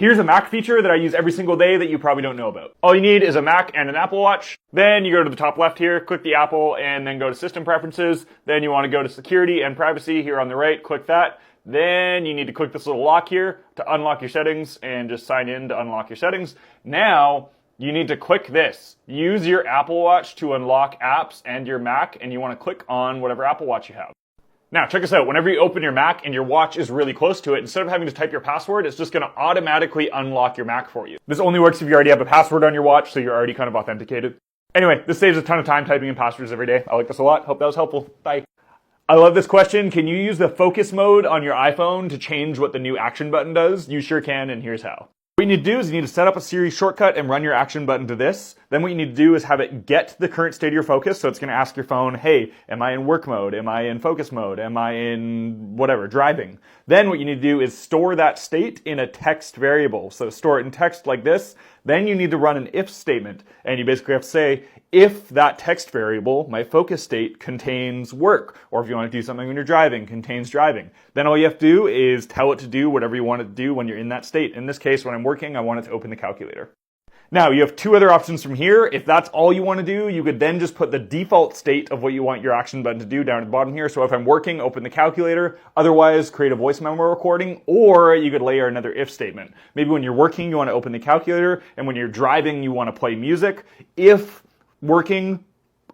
Here's a Mac feature that I use every single day that you probably don't know about. All you need is a Mac and an Apple Watch. Then you go to the top left here, click the Apple, and then go to System Preferences. Then you want to go to Security and Privacy here on the right, click that. Then you need to click this little lock here to unlock your settings and just sign in to unlock your settings. Now, you need to click this. Use your Apple Watch to unlock apps and your Mac, and you want to click on whatever Apple Watch you have. Now, check this out. Whenever you open your Mac and your watch is really close to it, instead of having to type your password, it's just going to automatically unlock your Mac for you. This only works if you already have a password on your watch, so you're already kind of authenticated. Anyway, this saves a ton of time typing in passwords every day. I like this a lot. Hope that was helpful. Bye. I love this question. Can you use the focus mode on your iPhone to change what the new action button does? You sure can, and here's how. What you need to do is you need to set up a Siri shortcut and run your action button to this. Then what you need to do is have it get the current state of your focus. So it's going to ask your phone, hey, am I in work mode? Am I in focus mode? Am I in whatever, driving? Then what you need to do is store that state in a text variable. So store it in text like this. Then you need to run an if statement. And you basically have to say, if that text variable, my focus state, contains work, or if you want to do something when you're driving, contains driving, then all you have to do is tell it to do whatever you want it to do when you're in that state. In this case, when I'm working, I want it to open the calculator. Now, you have two other options from here. If that's all you want to do, you could then just put the default state of what you want your action button to do down at the bottom here. So if I'm working, open the calculator. Otherwise, create a voice memo recording, or you could layer another if statement. Maybe when you're working, you want to open the calculator, and when you're driving, you want to play music. If working,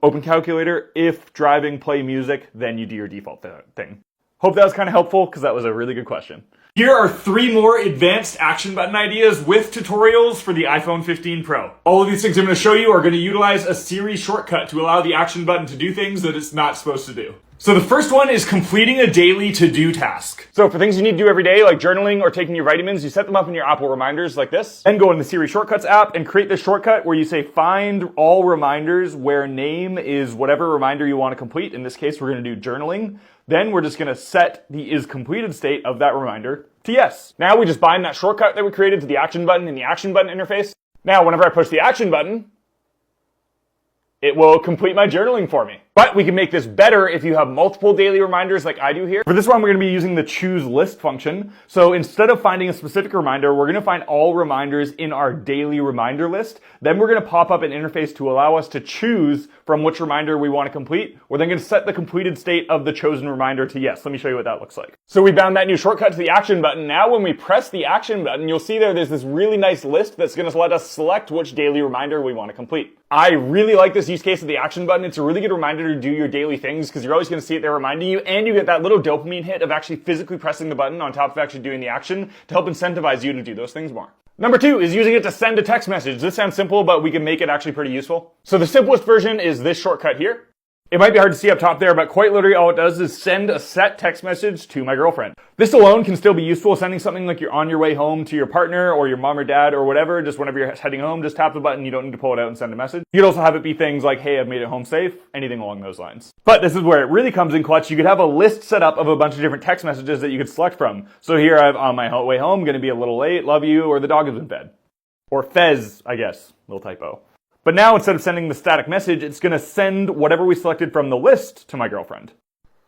open calculator. If driving, play music, then you do your default thing. Hope that was kind of helpful, because that was a really good question. Here are 3 more advanced action button ideas with tutorials for the iPhone 15 Pro. All of these things I'm going to show you are going to utilize a Siri shortcut to allow the action button to do things that it's not supposed to do. So the first one is completing a daily to-do task. So for things you need to do every day, like journaling or taking your vitamins, you set them up in your Apple reminders like this. Then go in the Siri Shortcuts app and create this shortcut where you say find all reminders where name is whatever reminder you want to complete. In this case, we're going to do journaling. Then we're just going to set the is completed state of that reminder to yes. Now we just bind that shortcut that we created to the action button in the action button interface. Now whenever I push the action button, it will complete my journaling for me. But we can make this better if you have multiple daily reminders like I do here. For this one, we're going to be using the choose list function. So instead of finding a specific reminder, we're going to find all reminders in our daily reminder list. Then we're going to pop up an interface to allow us to choose from which reminder we want to complete. We're then going to set the completed state of the chosen reminder to yes. Let me show you what that looks like. So we bound that new shortcut to the action button. Now when we press the action button, you'll see there's this really nice list that's going to let us select which daily reminder we want to complete. I really like this use case of the action button. It's a really good reminder to do your daily things because you're always going to see it there reminding you, and you get that little dopamine hit of actually physically pressing the button on top of actually doing the action to help incentivize you to do those things more. Number 2 is using it to send a text message. This sounds simple, but we can make it actually pretty useful. So the simplest version is this shortcut here. It might be hard to see up top there, but quite literally all it does is send a set text message to my girlfriend. This alone can still be useful, sending something like you're on your way home to your partner or your mom or dad or whatever. Just whenever you're heading home, just tap the button. You don't need to pull it out and send a message. You could also have it be things like, hey, I've made it home safe, anything along those lines. But this is where it really comes in clutch. You could have a list set up of a bunch of different text messages that you could select from. So here I have on my way home, going to be a little late, love you, or the dog has been fed. Or Fez, I guess, little typo. But now instead of sending the static message, it's going to send whatever we selected from the list to my girlfriend.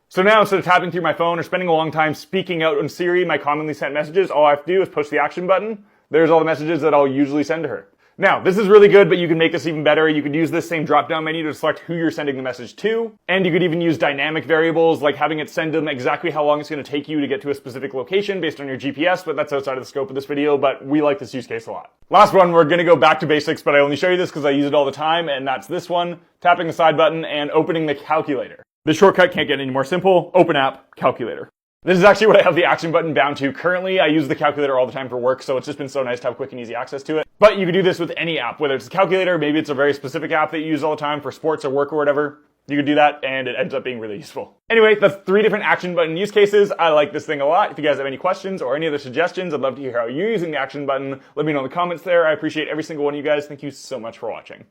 So now instead of tapping through my phone or spending a long time speaking out on Siri my commonly sent messages, all I have to do is push the action button. There's all the messages that I'll usually send to her. Now, this is really good, but you can make this even better. You could use this same drop-down menu to select who you're sending the message to. And you could even use dynamic variables, like having it send them exactly how long it's going to take you to get to a specific location based on your GPS, but that's outside of the scope of this video, but we like this use case a lot. Last one, we're going to go back to basics, but I only show you this because I use it all the time, and that's this one, tapping the side button and opening the calculator. This shortcut can't get any more simple. Open app, calculator. This is actually what I have the action button bound to. Currently, I use the calculator all the time for work, so it's just been so nice to have quick and easy access to it. But you can do this with any app, whether it's a calculator, maybe it's a very specific app that you use all the time for sports or work or whatever. You can do that, and it ends up being really useful. Anyway, that's 3 different action button use cases. I like this thing a lot. If you guys have any questions or any other suggestions, I'd love to hear how you're using the action button. Let me know in the comments there. I appreciate every single one of you guys. Thank you so much for watching.